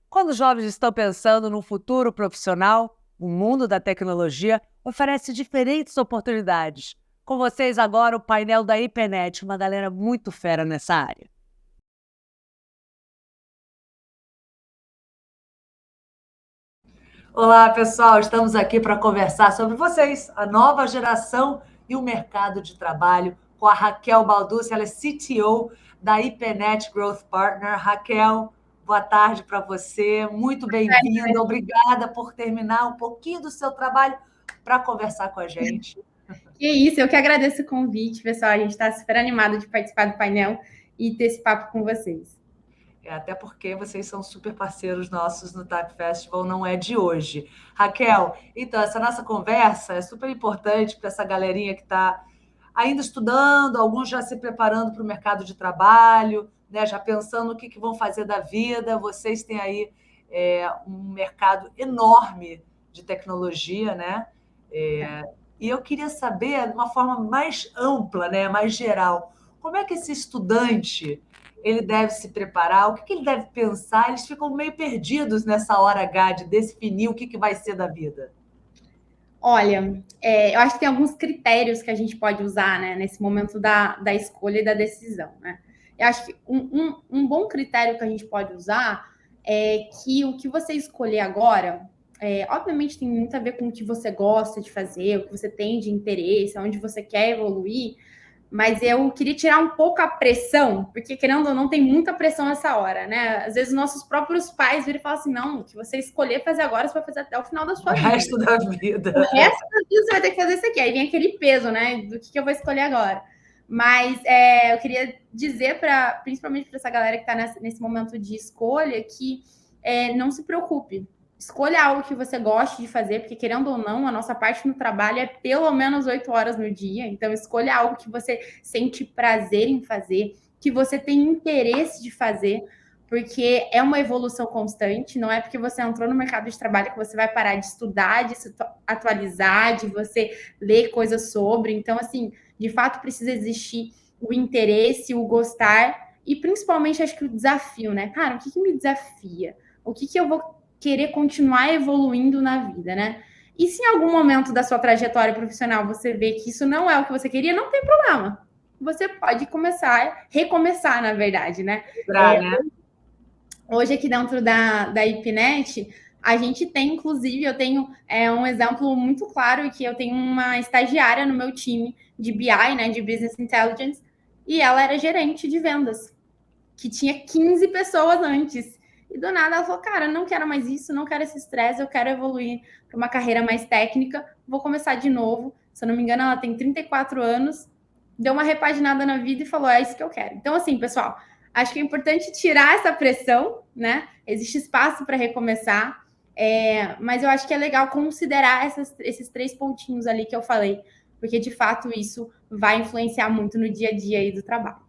Quando os jovens estão pensando no futuro profissional, o mundo da tecnologia oferece diferentes oportunidades. Com vocês agora o painel da IPNET, uma galera muito fera nessa área. Olá, pessoal! Estamos aqui para conversar sobre vocês, a nova geração e o mercado de trabalho, com a Raquel Balducci, ela é CTO da IPNET Growth Partner. Raquel, boa tarde para você, muito bem-vinda, obrigada por terminar um pouquinho do seu trabalho para conversar com a gente. Que isso, eu que agradeço o convite, pessoal, a gente está super animado de participar do painel e ter esse papo com vocês. Até porque vocês são super parceiros nossos no Type Festival, não é de hoje. Raquel, então, essa nossa conversa é super importante para essa galerinha que está ainda estudando, alguns já se preparando para o mercado de trabalho, né, já pensando no que vão fazer da vida. Vocês têm aí um mercado enorme de tecnologia, né? E eu queria saber, de uma forma mais ampla, né, mais geral, como é que esse estudante ele deve se preparar, o que ele deve pensar? Eles ficam meio perdidos nessa hora H de definir o que vai ser da vida. Olha, eu acho que tem alguns critérios que a gente pode usar, né, nesse momento da escolha e da decisão, né? Eu acho que um bom critério que a gente pode usar é que o que você escolher agora, obviamente tem muito a ver com o que você gosta de fazer, o que você tem de interesse, onde você quer evoluir, mas eu queria tirar um pouco a pressão, porque, querendo ou não, tem muita pressão nessa hora, né? Às vezes, nossos próprios pais viram e falam assim, não, o que você escolher fazer agora, você vai fazer até o final da sua vida. O resto da vida. O resto da vida você vai ter que fazer isso aqui. Aí vem aquele peso, né? Do que eu vou escolher agora. Mas eu queria dizer, principalmente para essa galera que está nesse momento de escolha, que não se preocupe. Escolha algo que você goste de fazer, porque, querendo ou não, a nossa parte no trabalho é pelo menos 8 horas no dia. Então, escolha algo que você sente prazer em fazer, que você tem interesse de fazer, porque é uma evolução constante. Não é porque você entrou no mercado de trabalho que você vai parar de estudar, de se atualizar, de você ler coisas sobre. Então, assim, de fato, precisa existir o interesse, o gostar e, principalmente, acho que o desafio, né? Cara, o que me desafia? O que eu vou querer continuar evoluindo na vida, né? E se em algum momento da sua trajetória profissional você vê que isso não é o que você queria, não tem problema. Você pode recomeçar, na verdade, né? Né? Hoje, aqui dentro da IPNET, a gente tem, inclusive, eu tenho um exemplo muito claro, que eu tenho uma estagiária no meu time de BI, né, de Business Intelligence, e ela era gerente de vendas, que tinha 15 pessoas antes. E do nada ela falou, cara, não quero mais isso, não quero esse estresse, eu quero evoluir para uma carreira mais técnica, vou começar de novo. Se eu não me engano, ela tem 34 anos, deu uma repaginada na vida e falou, é isso que eu quero. Então, assim, pessoal, acho que é importante tirar essa pressão, né? Existe espaço para recomeçar, mas eu acho que é legal considerar esses 3 pontinhos ali que eu falei, porque, de fato, isso vai influenciar muito no dia a dia aí do trabalho.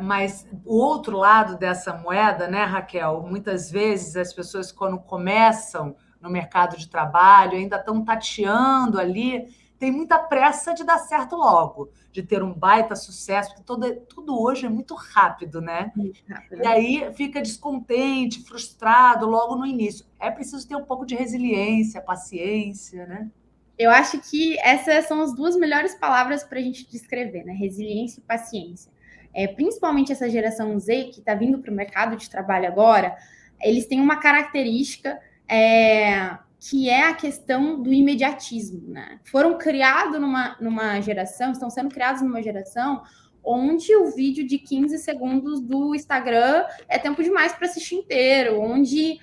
Mas o outro lado dessa moeda, né, Raquel? Muitas vezes as pessoas, quando começam no mercado de trabalho, ainda estão tateando ali, tem muita pressa de dar certo logo, de ter um baita sucesso, porque tudo hoje é muito rápido, né? Muito rápido. E aí fica descontente, frustrado logo no início. É preciso ter um pouco de resiliência, paciência, né? Eu acho que essas são as 2 melhores palavras para a gente descrever, né? Resiliência e paciência. Principalmente essa geração Z, que está vindo para o mercado de trabalho agora, eles têm uma característica que é a questão do imediatismo, né? Foram criados numa geração, estão sendo criados numa geração onde o vídeo de 15 segundos do Instagram é tempo demais para assistir inteiro, onde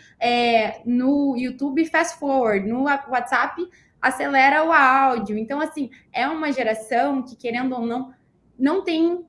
no YouTube fast forward, no WhatsApp acelera o áudio. Então, assim, é uma geração que, querendo ou não tem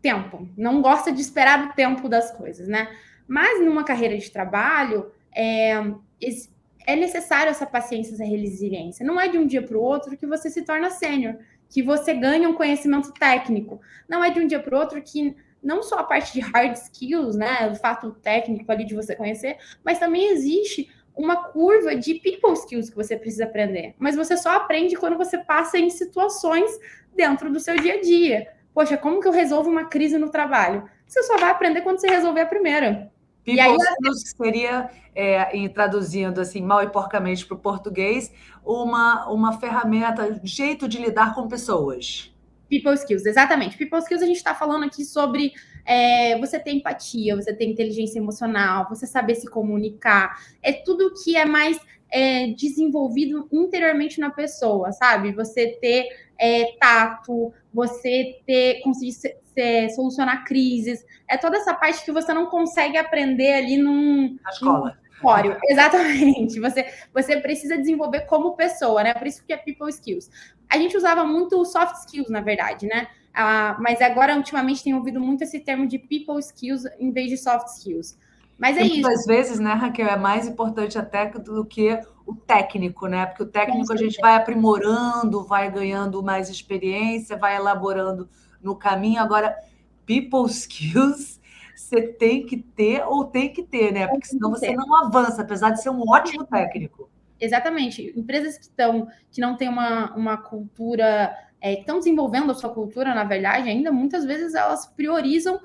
tempo, não gosta de esperar o tempo das coisas, né? Mas numa carreira de trabalho, é necessário essa paciência, essa resiliência. Não é de um dia para o outro que você se torna sênior, que você ganha um conhecimento técnico. Não é de um dia para o outro que não só a parte de hard skills, né, o fato técnico ali de você conhecer, mas também existe uma curva de people skills que você precisa aprender. Mas você só aprende quando você passa em situações dentro do seu dia a dia. Poxa, como que eu resolvo uma crise no trabalho? Você só vai aprender quando você resolver a primeira. E aí, People skills seria, traduzindo assim, mal e porcamente para o português, uma ferramenta, jeito de lidar com pessoas. people skills, exatamente. People skills, a gente está falando aqui sobre você ter empatia, você ter inteligência emocional, você saber se comunicar. É tudo que é mais desenvolvido interiormente na pessoa, sabe? Você ter tato, você conseguir solucionar crises. É toda essa parte que você não consegue aprender ali Na escola. auditório. Exatamente. Você precisa desenvolver como pessoa, né? Por isso que é people skills. A gente usava muito soft skills, na verdade, né? Mas agora, ultimamente, tem ouvido muito esse termo de people skills em vez de soft skills. Mas é isso. Muitas vezes, né, Raquel, é mais importante até do que o técnico, né? Porque o técnico a gente vai aprimorando, vai ganhando mais experiência, vai elaborando no caminho. Agora, people skills você tem que ter ou tem que ter, né? Porque senão você não avança, apesar de ser um ótimo técnico. Exatamente. Empresas que não têm uma cultura, que estão desenvolvendo a sua cultura, na verdade, ainda muitas vezes elas priorizam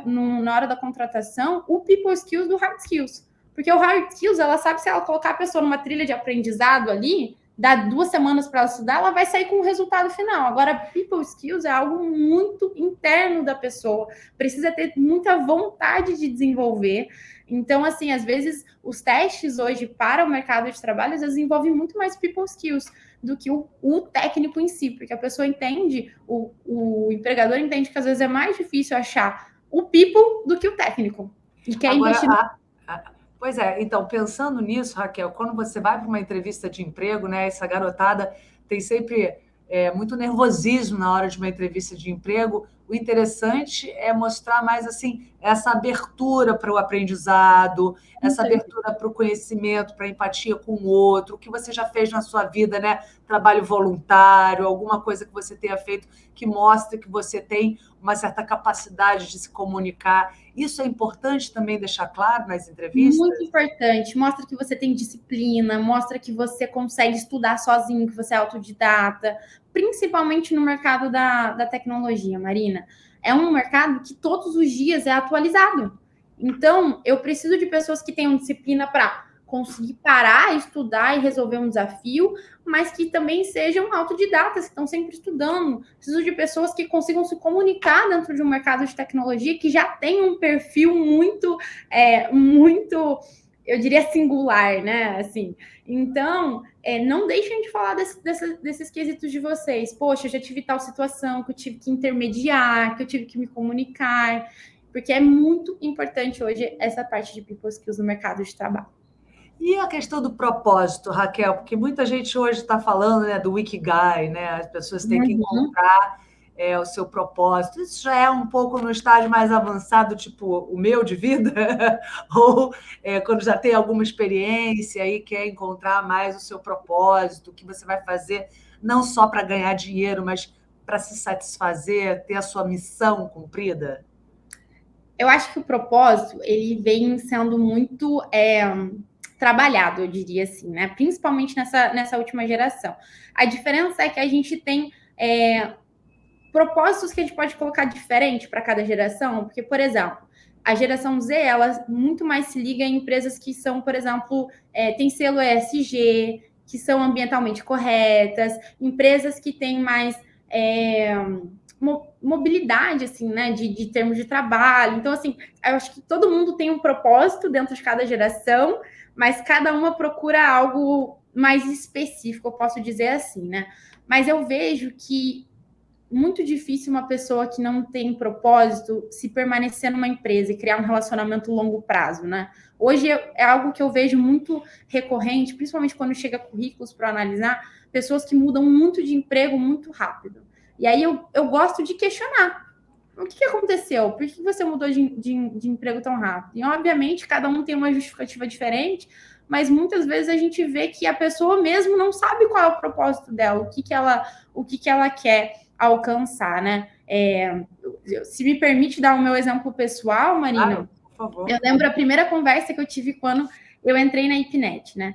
na hora da contratação o people skills do hard skills. Porque o hard skills, ela sabe, se ela colocar a pessoa numa trilha de aprendizado ali, dá 2 semanas para ela estudar, ela vai sair com o resultado final. Agora, people skills é algo muito interno da pessoa, precisa ter muita vontade de desenvolver. Então, assim, às vezes os testes hoje para o mercado de trabalho, às vezes envolvem muito mais people skills do que o técnico em si, porque a pessoa entende, o empregador entende que às vezes é mais difícil achar o people do que o técnico. E quer investir. Pois é, então, pensando nisso, Raquel, quando você vai para uma entrevista de emprego, né, essa garotada tem sempre muito nervosismo na hora de uma entrevista de emprego. O interessante é mostrar mais assim essa abertura para o aprendizado, essa abertura para o conhecimento, para a empatia com o outro, o que você já fez na sua vida, né? Trabalho voluntário, alguma coisa que você tenha feito que mostre que você tem uma certa capacidade de se comunicar. Isso é importante também deixar claro nas entrevistas? Muito importante. Mostra que você tem disciplina, mostra que você consegue estudar sozinho, que você é autodidata, principalmente no mercado da tecnologia, Marina. É um mercado que todos os dias é atualizado. Então, eu preciso de pessoas que tenham disciplina para conseguir parar, estudar e resolver um desafio, mas que também sejam autodidatas, que estão sempre estudando. Preciso de pessoas que consigam se comunicar dentro de um mercado de tecnologia, que já tem um perfil muito, eu diria, singular, né? Assim, então, não deixem de falar desses quesitos de vocês. Poxa, eu já tive tal situação que eu tive que intermediar, que eu tive que me comunicar, porque é muito importante hoje essa parte de people skills no mercado de trabalho. E a questão do propósito, Raquel? Porque muita gente hoje está falando, né, do Ikigai, né? As pessoas têm que encontrar o seu propósito. Isso já é um pouco no estágio mais avançado, tipo o meu de vida, ou quando já tem alguma experiência e quer encontrar mais o seu propósito, o que você vai fazer, não só para ganhar dinheiro, mas para se satisfazer, ter a sua missão cumprida? Eu acho que o propósito, ele vem sendo muito trabalhado, eu diria assim, né? Principalmente nessa última geração. A diferença é que a gente tem propósitos que a gente pode colocar diferente para cada geração, porque, por exemplo, a geração Z, ela muito mais se liga em empresas que são, por exemplo, tem selo ESG, que são ambientalmente corretas, empresas que têm mais mobilidade, assim, né, de termos de trabalho. Então, assim, eu acho que todo mundo tem um propósito dentro de cada geração, mas cada uma procura algo mais específico, eu posso dizer assim, né? Mas eu vejo que muito difícil uma pessoa que não tem propósito se permanecer numa empresa e criar um relacionamento longo prazo, né? Hoje é algo que eu vejo muito recorrente, principalmente quando chega currículos para analisar, pessoas que mudam muito de emprego muito rápido. E aí eu gosto de questionar. O que aconteceu? Por que você mudou de emprego tão rápido? E, obviamente, cada um tem uma justificativa diferente, mas muitas vezes a gente vê que a pessoa mesmo não sabe qual é o propósito dela, o que ela quer alcançar, né? Se me permite dar o meu exemplo pessoal, Marina, por favor. Eu lembro a primeira conversa que eu tive quando eu entrei na IPNET, né?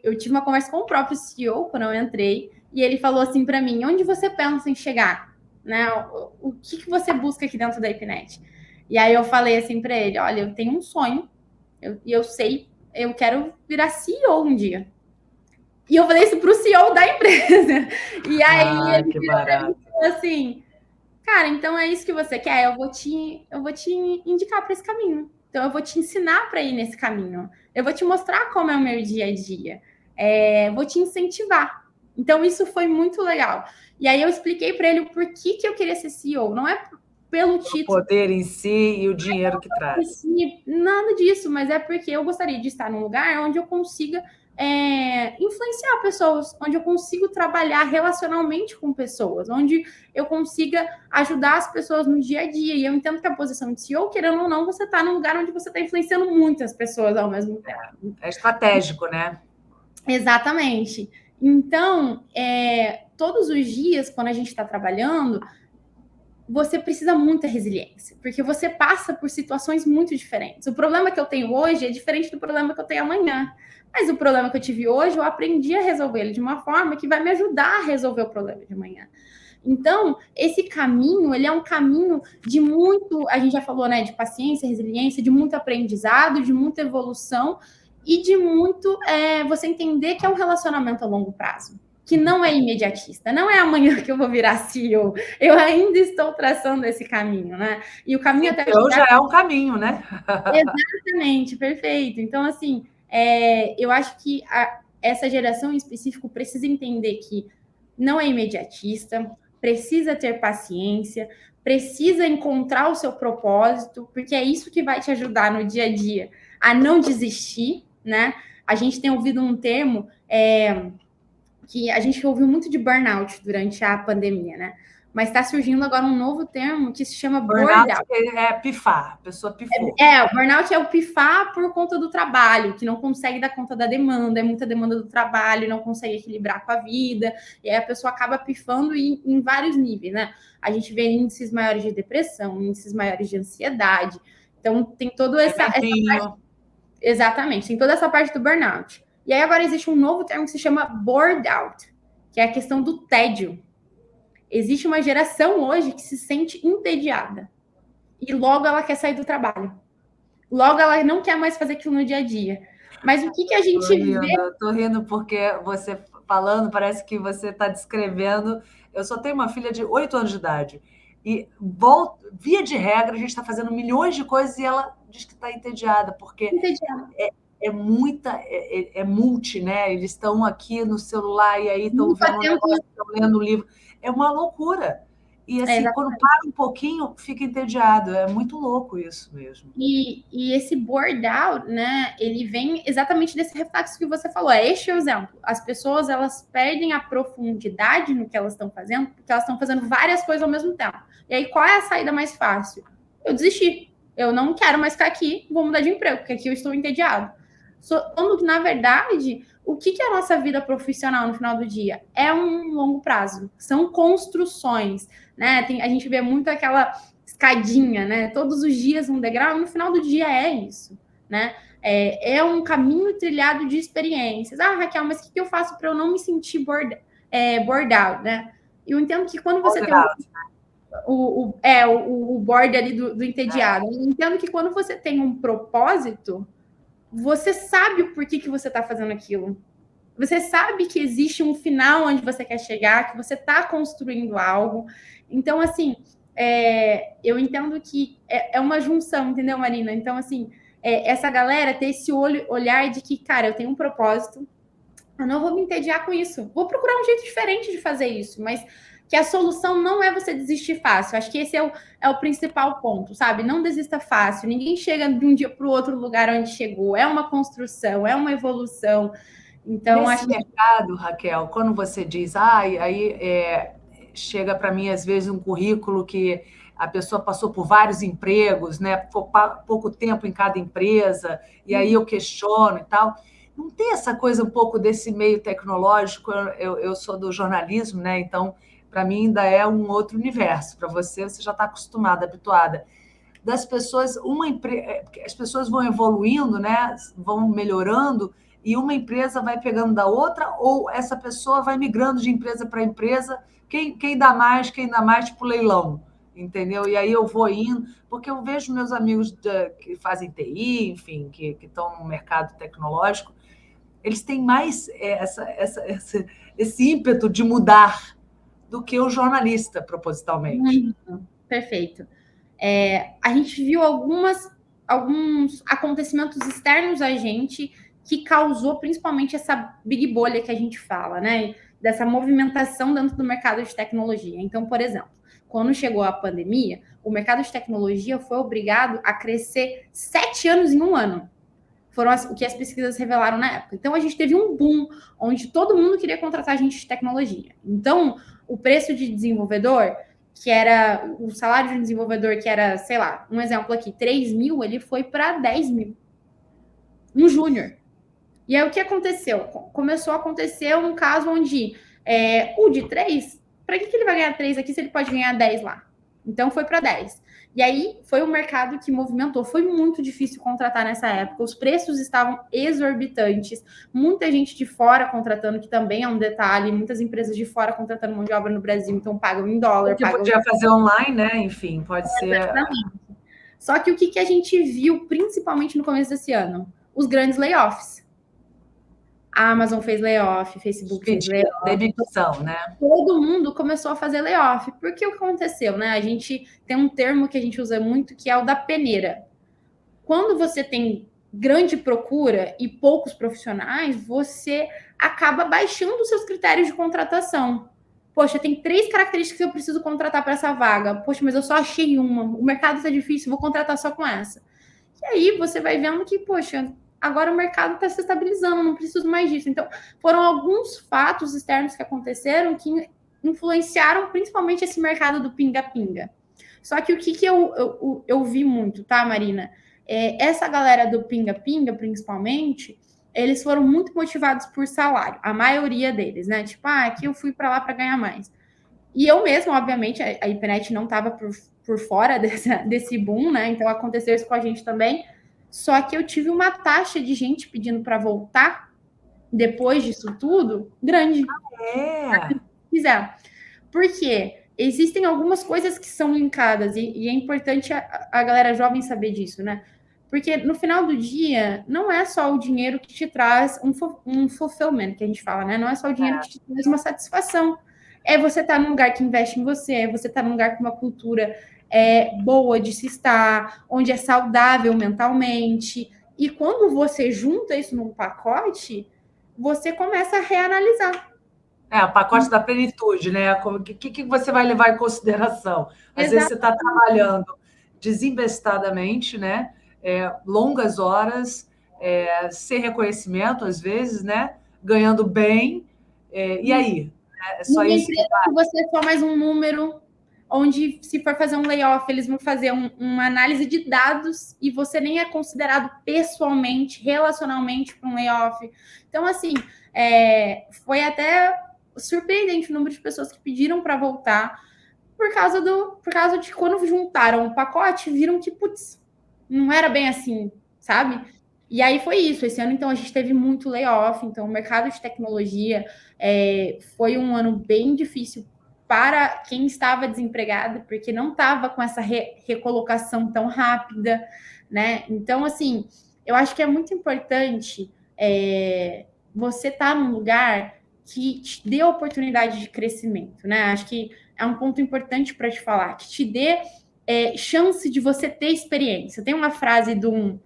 Eu tive uma conversa com o próprio CEO quando eu entrei, e ele falou assim para mim: onde você pensa em chegar? Né? O que você busca aqui dentro da IPNET? E aí eu falei assim para ele: olha, eu tenho um sonho, e eu sei, eu quero virar CEO um dia. E eu falei isso para o CEO da empresa. E aí ele falou assim: cara, então é isso que você quer? Eu vou te indicar para esse caminho. Então, eu vou te ensinar para ir nesse caminho. Eu vou te mostrar como é o meu dia a dia. Vou te incentivar. Então, isso foi muito legal. E aí, eu expliquei para ele o porquê que eu queria ser CEO. Não é pelo título. O poder em si e o dinheiro que traz. Nada disso, mas é porque eu gostaria de estar num lugar onde eu consiga influenciar pessoas, onde eu consigo trabalhar relacionalmente com pessoas, onde eu consiga ajudar as pessoas no dia a dia. E eu entendo que a posição de CEO, querendo ou não, você está num lugar onde você está influenciando muitas pessoas ao mesmo tempo. É estratégico, né? Exatamente. Então, todos os dias, quando a gente está trabalhando, você precisa muita resiliência, porque você passa por situações muito diferentes. O problema que eu tenho hoje é diferente do problema que eu tenho amanhã. Mas o problema que eu tive hoje, eu aprendi a resolver ele de uma forma que vai me ajudar a resolver o problema de amanhã. Então, esse caminho, ele é um caminho de muito, a gente já falou, né, de paciência, resiliência, de muito aprendizado, de muita evolução e de muito você entender que é um relacionamento a longo prazo, que não é imediatista, não é amanhã que eu vou virar CEO, eu ainda estou traçando esse caminho, né? E o caminho até chegar... já é um caminho, né? Exatamente, perfeito. Então, assim, eu acho que essa geração em específico precisa entender que não é imediatista, precisa ter paciência, precisa encontrar o seu propósito, porque é isso que vai te ajudar no dia a dia a não desistir, né? A gente tem ouvido um termo que a gente ouviu muito de burnout durante a pandemia, né? Mas está surgindo agora um novo termo que se chama burnout. É pifar, a pessoa pifou. O burnout é o pifar por conta do trabalho, que não consegue dar conta da demanda, é muita demanda do trabalho, não consegue equilibrar com a vida, e aí a pessoa acaba pifando em vários níveis, né? A gente vê índices maiores de depressão, índices maiores de ansiedade. Então, tem toda essa parte... Exatamente, tem toda essa parte do burnout. E aí agora existe um novo termo que se chama bored out, que é a questão do tédio. Existe uma geração hoje que se sente entediada. E logo ela quer sair do trabalho. Logo ela não quer mais fazer aquilo no dia a dia. Mas o que a gente vê... Eu tô rindo porque você falando, parece que você está descrevendo... Eu só tenho uma filha de 8 anos de idade. E, via de regra, a gente está fazendo milhões de coisas e ela diz que está entediada, porque é multi, né? Eles estão aqui no celular e aí estão vendo um negócio, estão lendo um livro. É uma loucura. E assim, quando para um pouquinho, fica entediado. É muito louco isso mesmo. E esse bored out, né, ele vem exatamente desse reflexo que você falou. Este é o exemplo. As pessoas, elas perdem a profundidade no que elas estão fazendo, porque elas estão fazendo várias coisas ao mesmo tempo. E aí, qual é a saída mais fácil? Eu desisti. Eu não quero mais ficar aqui, vou mudar de emprego, porque aqui eu estou entediado. Quando, na verdade, o que é a nossa vida profissional no final do dia? É um longo prazo. São construções, né? A gente vê muito aquela escadinha, né? Todos os dias um degrau, e no final do dia é isso, né? É um caminho trilhado de experiências. Ah, Raquel, mas o que eu faço para eu não me sentir bored out, né? Eu entendo que quando você tem o board ali do entediado, eu entendo que quando você tem um propósito, você sabe o porquê que você está fazendo aquilo. Você sabe que existe um final onde você quer chegar, que você está construindo algo. Então, assim, eu entendo que é uma junção, entendeu, Marina? Então, assim, essa galera ter esse olhar de que, cara, eu tenho um propósito, eu não vou me entediar com isso. Vou procurar um jeito diferente de fazer isso, mas que a solução não é você desistir fácil. Acho que esse é o principal ponto, sabe? Não desista fácil. Ninguém chega de um dia para o outro lugar onde chegou. É uma construção, é uma evolução. Então, nesse mercado, Raquel, quando você diz, chega para mim, às vezes, um currículo que a pessoa passou por vários empregos, né? Ficou pouco tempo em cada empresa, e aí eu questiono e tal. Não tem essa coisa um pouco desse meio tecnológico? Eu sou do jornalismo, né? Então, para mim ainda é um outro universo. Para você, você já está acostumada, habituada. Das pessoas, as pessoas vão evoluindo, né? Vão melhorando, e uma empresa vai pegando da outra, ou essa pessoa vai migrando de empresa para empresa, quem dá mais, tipo leilão, entendeu? E aí eu vou indo, porque eu vejo meus amigos que fazem TI, enfim, que estão no mercado tecnológico, eles têm mais esse ímpeto de mudar do que o jornalista, propositalmente. Perfeito. A gente viu alguns acontecimentos externos a gente que causou principalmente essa big bolha que a gente fala, né? Dessa movimentação dentro do mercado de tecnologia. Então, por exemplo, quando chegou a pandemia, o mercado de tecnologia foi obrigado a crescer 7 anos em um ano. Foram o que as pesquisas revelaram na época. Então, a gente teve um boom onde todo mundo queria contratar gente de tecnologia. Então, o preço de desenvolvedor, que era o salário de um desenvolvedor, que era, sei lá, um exemplo aqui, 3 mil, ele foi para 10 mil. Um júnior. E aí, o que aconteceu? Começou a acontecer um caso onde o de 3, para que ele vai ganhar 3 aqui se ele pode ganhar 10 lá? Então, foi para 10. E aí foi um mercado que movimentou. Foi muito difícil contratar nessa época. Os preços estavam exorbitantes. Muita gente de fora contratando, que também é um detalhe. Muitas empresas de fora contratando mão de obra no Brasil, então pagam em dólar. Porque podia fazer online, né? Enfim, pode ser. Exatamente. Só que o que a gente viu, principalmente no começo desse ano? Os grandes layoffs. A Amazon fez layoff, Facebook fez layoff. Demissão, né? Todo mundo começou a fazer layoff. Porque o que aconteceu, né? A gente tem um termo que a gente usa muito, que é o da peneira. Quando você tem grande procura e poucos profissionais, você acaba baixando os seus critérios de contratação. Poxa, tem 3 características que eu preciso contratar para essa vaga. Poxa, mas eu só achei uma. O mercado está difícil, vou contratar só com essa. E aí você vai vendo que, poxa, agora o mercado está se estabilizando, não preciso mais disso. Então, foram alguns fatos externos que aconteceram que influenciaram principalmente esse mercado do pinga-pinga. Só que o que eu vi muito, tá, Marina? Essa galera do pinga-pinga, principalmente, eles foram muito motivados por salário, a maioria deles, né? Tipo, aqui eu fui para lá para ganhar mais. E eu mesma, obviamente, a IPNET não estava por fora desse boom, né? Então aconteceu isso com a gente também. Só que eu tive uma taxa de gente pedindo para voltar depois disso tudo grande. Porque existem algumas coisas que são linkadas e é importante a galera jovem saber disso, né? Porque no final do dia, não é só o dinheiro que te traz um fulfillment, que a gente fala, né? Não é só o dinheiro que te traz uma satisfação. É você estar num lugar que investe em você, é você estar num lugar com uma cultura boa de se estar, onde é saudável mentalmente. E quando você junta isso num pacote, você começa a reanalisar. O pacote da plenitude, né? O que você vai levar em consideração? Às vezes você está trabalhando desembestadamente, né? Longas horas, sem reconhecimento, às vezes, né? Ganhando bem. E aí? É só isso que você é só mais um número, onde, se for fazer um layoff, eles vão fazer uma análise de dados e você nem é considerado pessoalmente, relacionalmente para um layoff. Então, assim, foi até surpreendente o número de pessoas que pediram para voltar por causa de quando juntaram o pacote, viram que, putz, não era bem assim, sabe? E aí foi isso. Esse ano, então, a gente teve muito layoff. Então, o mercado de tecnologia foi um ano bem difícil para quem estava desempregado, porque não estava com essa recolocação tão rápida, né? Então, assim, eu acho que é muito importante você estar num lugar que te dê oportunidade de crescimento, né? Acho que é um ponto importante para te falar, que te dê chance de você ter experiência. Tem uma frase de um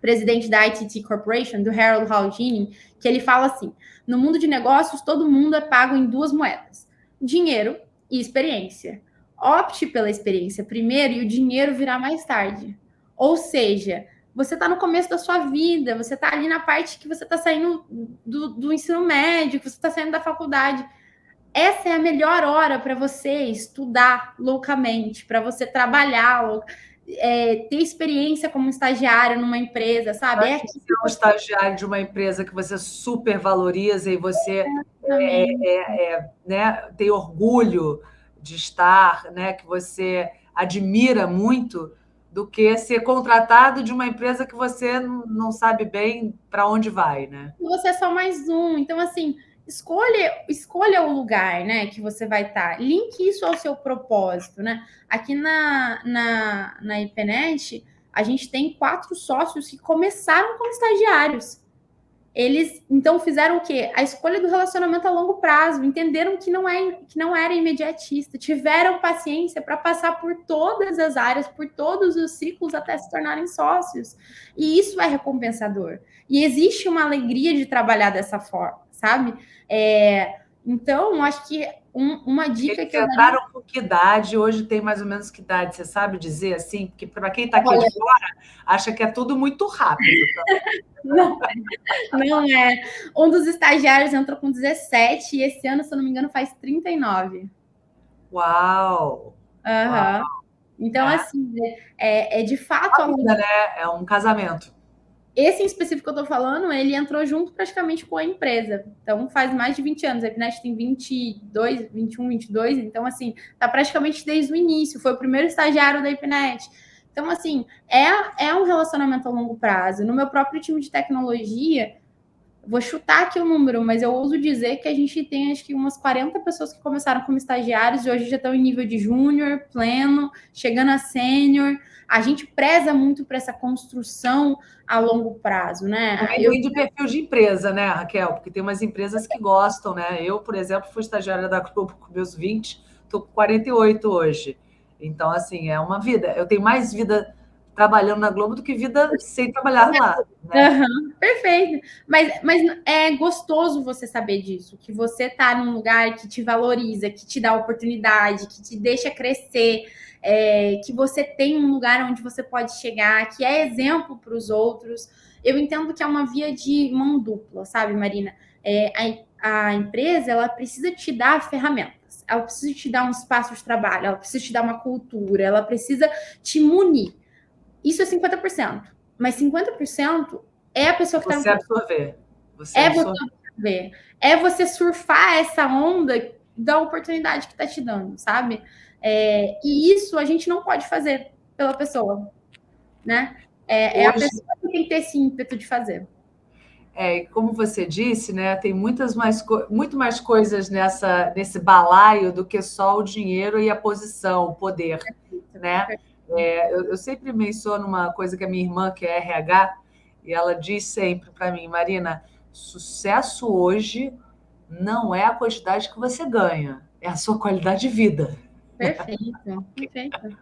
presidente da ITT Corporation, do Harold Haldini, que ele fala assim: no mundo de negócios, todo mundo é pago em 2 moedas, dinheiro e experiência. Opte pela experiência primeiro e o dinheiro virá mais tarde. Ou seja, você está no começo da sua vida, você está ali na parte que você está saindo do ensino médio, que você está saindo da faculdade. Essa é a melhor hora para você estudar loucamente, para você trabalhar ter experiência como estagiário numa empresa, sabe? É Antes de ser um estagiário de uma empresa que você super valoriza e você né, tem orgulho de estar, né, que você admira muito, do que ser contratado de uma empresa que você não sabe bem para onde vai, né? você é só mais um. Então, assim, escolha o lugar, né, que você vai estar. Linke isso ao seu propósito, né? Aqui na IPNET, a gente tem 4 sócios que começaram como estagiários. Eles então fizeram o quê? A escolha do relacionamento a longo prazo, entenderam que não era imediatista, tiveram paciência para passar por todas as áreas, por todos os ciclos até se tornarem sócios. E isso é recompensador. E existe uma alegria de trabalhar dessa forma, sabe? Então, acho que uma dica que eu daria. Entraram com que idade? Hoje tem mais ou menos que idade? Você sabe dizer assim? Porque para quem está aqui de fora, acha que é tudo muito rápido. Não, não é. Um dos estagiários entrou com 17 e esse ano, se eu não me engano, faz 39. Uau! Uau. Uhum. Então, assim, de fato. Vida, né? É um casamento. Esse em específico que eu tô falando, ele entrou junto praticamente com a empresa. Então, faz mais de 20 anos. A Epnet tem 22, 21, 22. Então, assim, tá praticamente desde o início. Foi o primeiro estagiário da Epnet. Então, assim, é um relacionamento a longo prazo. No meu próprio time de tecnologia, vou chutar aqui o número, mas eu ouso dizer que a gente tem, acho que, umas 40 pessoas que começaram como estagiários e hoje já estão em nível de júnior, pleno, chegando a sênior. A gente preza muito para essa construção a longo prazo, né? Também de perfil de empresa, né, Raquel? Porque tem umas empresas que gostam, né? Eu, por exemplo, fui estagiária da Globo com meus 20, estou com 48 hoje. Então, assim, é uma vida. Eu tenho mais vida trabalhando na Globo do que vida sem trabalhar lá. Né? Uhum, perfeito. Mas é gostoso você saber disso, que você está num lugar que te valoriza, que te dá oportunidade, que te deixa crescer, que você tem um lugar onde você pode chegar, que é exemplo para os outros. Eu entendo que é uma via de mão dupla, sabe, Marina? A empresa ela precisa te dar ferramentas, ela precisa te dar um espaço de trabalho, ela precisa te dar uma cultura, ela precisa te munir. Isso é 50%. Mas 50% é a pessoa que está no. Você absorver. Você absorver. É você surfar essa onda da oportunidade que está te dando, sabe? E isso a gente não pode fazer pela pessoa, né? É a pessoa que tem que ter esse ímpeto de fazer. Como você disse, né, tem muito mais coisas nesse balaio do que só o dinheiro e a posição, o poder, né? Eu sempre menciono uma coisa que a minha irmã, que é RH, e ela diz sempre para mim, Marina, sucesso hoje não é a quantidade que você ganha, é a sua qualidade de vida. Perfeito, perfeito.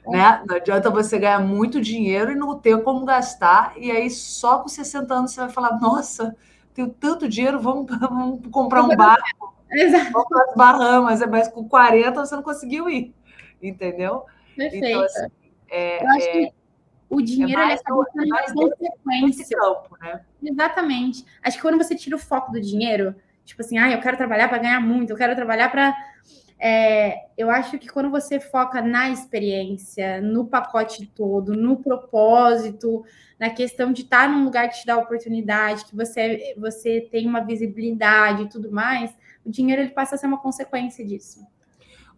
Né? Não adianta você ganhar muito dinheiro e não ter como gastar, e aí só com 60 anos você vai falar, nossa, tenho tanto dinheiro, vamos comprar um barco, vamos para as Bahamas, mas com 40 você não conseguiu ir, entendeu? Perfeito. Então, assim, eu acho que o dinheiro ele acaba sendo uma consequência. Campo, né? Exatamente. Acho que quando você tira o foco do dinheiro, tipo assim, eu quero trabalhar para ganhar muito, eu quero trabalhar para. Eu acho que quando você foca na experiência, no pacote todo, no propósito, na questão de estar num lugar que te dá oportunidade, que você tem uma visibilidade e tudo mais, o dinheiro ele passa a ser uma consequência disso.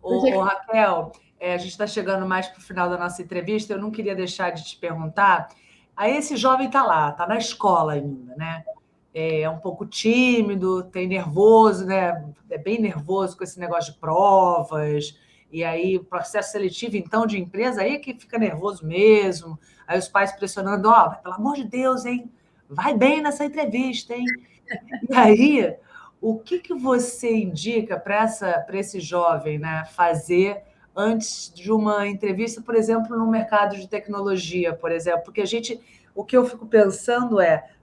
Ô, Raquel, a gente está chegando mais para o final da nossa entrevista, eu não queria deixar de te perguntar. Aí esse jovem está lá, está na escola ainda, né? É um pouco tímido, tem nervoso, né? É bem nervoso com esse negócio de provas. E aí, o processo seletivo, então, de empresa, aí que fica nervoso mesmo. Aí os pais pressionando, pelo amor de Deus, hein? Vai bem nessa entrevista, hein? E aí, o que você indica para esse jovem, né, fazer antes de uma entrevista, por exemplo, no mercado de tecnologia, por exemplo? Porque o que eu fico pensando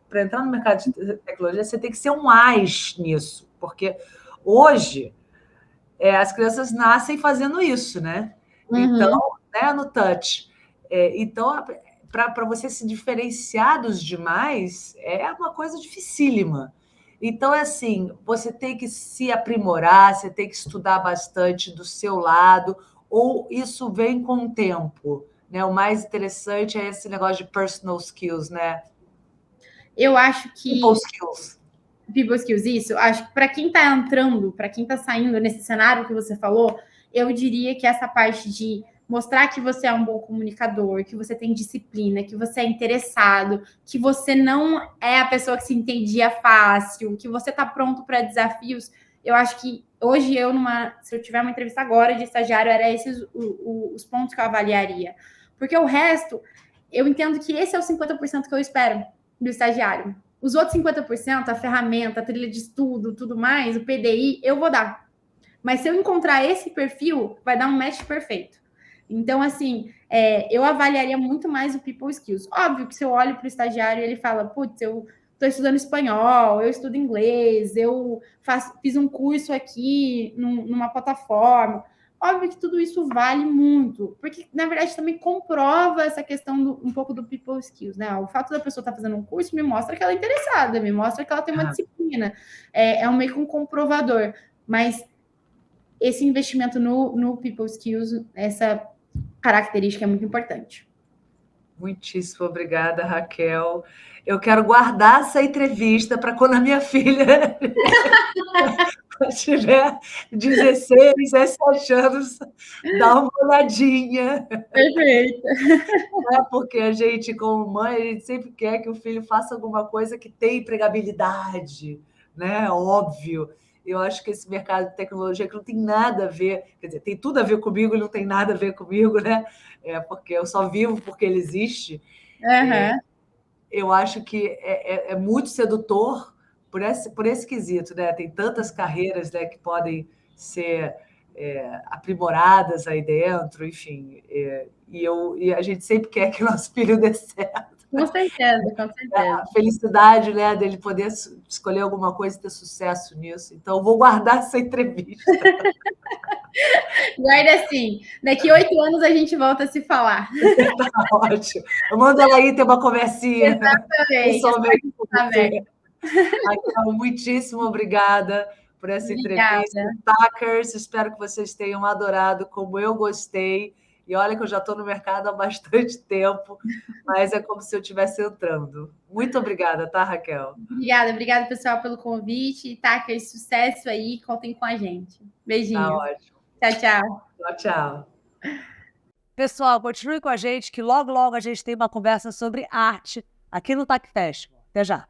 para entrar no mercado de tecnologia, você tem que ser um ás nisso, porque hoje as crianças nascem fazendo isso, né? Então, né, no touch. Então, para você se diferenciar dos demais, é uma coisa dificílima. Então, assim, você tem que se aprimorar, você tem que estudar bastante do seu lado, ou isso vem com o tempo? né? O mais interessante é esse negócio de personal skills, né? Eu acho que... People skills. People skills, isso. Acho que para quem está entrando, para quem está saindo nesse cenário que você falou, eu diria que essa parte de mostrar que você é um bom comunicador, que você tem disciplina, que você é interessado, que você não é a pessoa que se entendia fácil, que você está pronto para desafios. Eu acho que hoje se eu tiver uma entrevista agora de estagiário, era esses os pontos que eu avaliaria. Porque o resto, eu entendo que esse é o 50% que eu espero do estagiário. Os outros 50%, a ferramenta, a trilha de estudo, tudo mais, o PDI, eu vou dar. Mas se eu encontrar esse perfil, vai dar um match perfeito. Então, assim, eu avaliaria muito mais o people skills. Óbvio que se eu olho para o estagiário e ele fala, putz, eu estou estudando espanhol, eu estudo inglês, eu fiz um curso aqui numa plataforma. Óbvio que tudo isso vale muito, porque, na verdade, também comprova essa questão um pouco do people skills, né? O fato da pessoa estar fazendo um curso me mostra que ela é interessada, me mostra que ela tem uma disciplina. É meio que um comprovador. Mas esse investimento no people skills, essa característica é muito importante. Muitíssimo obrigada, Raquel. Eu quero guardar essa entrevista para quando a minha filha tiver 16, 17 anos, dar uma olhadinha. Perfeito. Porque a gente, como mãe, a gente sempre quer que o filho faça alguma coisa que tenha empregabilidade, né? Óbvio. Eu acho que esse mercado de tecnologia que não tem nada a ver, quer dizer, tem tudo a ver comigo e não tem nada a ver comigo, né? Porque eu só vivo porque ele existe. Uhum. Eu acho que é muito sedutor por esse quesito, né? Tem tantas carreiras, né, que podem ser aprimoradas aí dentro, enfim. E a gente sempre quer que o nosso filho dê certo. Com certeza, com certeza. A felicidade, né, dele poder escolher alguma coisa e ter sucesso nisso. Então, eu vou guardar essa entrevista. Guarda assim. Daqui 8 anos a gente volta a se falar. Tá ótimo. Eu mando ela aí ter uma conversinha. Exatamente. Raquel, muitíssimo obrigada por essa entrevista. Tackers, espero que vocês tenham adorado como eu gostei. E olha que eu já estou no mercado há bastante tempo, mas é como se eu estivesse entrando. Muito obrigada, tá, Raquel? Obrigada, pessoal, pelo convite. Tackers, sucesso aí, contem com a gente. Beijinho. Tá ótimo. Tchau. Tchau, tchau. Pessoal, continue com a gente, que logo, logo a gente tem uma conversa sobre arte aqui no TAC Festival. Até já!